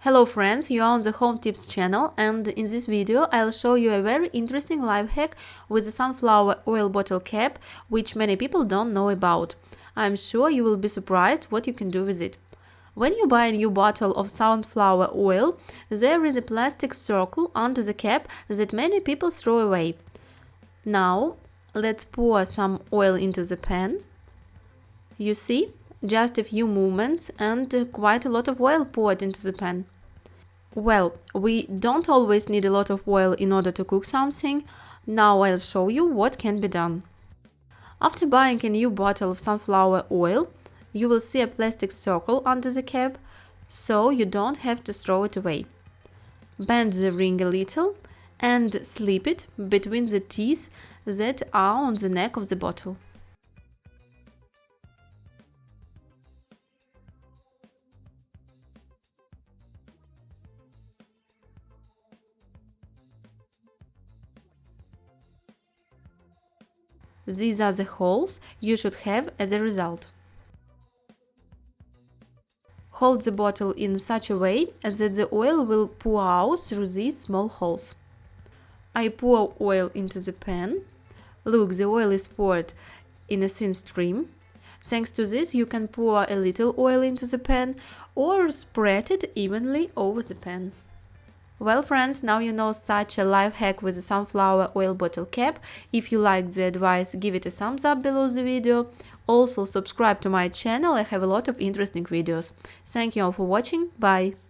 Hello friends, you are on the Home Tips channel, and in this video I'll show you a very interesting life hack with the sunflower oil bottle cap, which many people don't know about. I'm sure you will be surprised what you can do with it. When you buy a new bottle of sunflower oil, there is a plastic circle under the cap that many people throw away. Now let's pour some oil into the pan. You see? Just a few movements and quite a lot of oil poured into the pan. Well, we don't always need a lot of oil in order to cook something. Now I'll show you what can be done. After buying a new bottle of sunflower oil, you will see a plastic circle under the cap, so you don't have to throw it away. Bend the ring a little and slip it between the teeth that are on the neck of the bottle. These are the holes you should have as a result. Hold the bottle in such a way that the oil will pour out through these small holes. I pour oil into the pan. Look, the oil is poured in a thin stream. Thanks to this, you can pour a little oil into the pan or spread it evenly over the pan. Well friends, now you know such a life hack with a sunflower oil bottle cap. If you liked the advice, give it a thumbs up below the video. Also subscribe to my channel, I have a lot of interesting videos. Thank you all for watching, bye!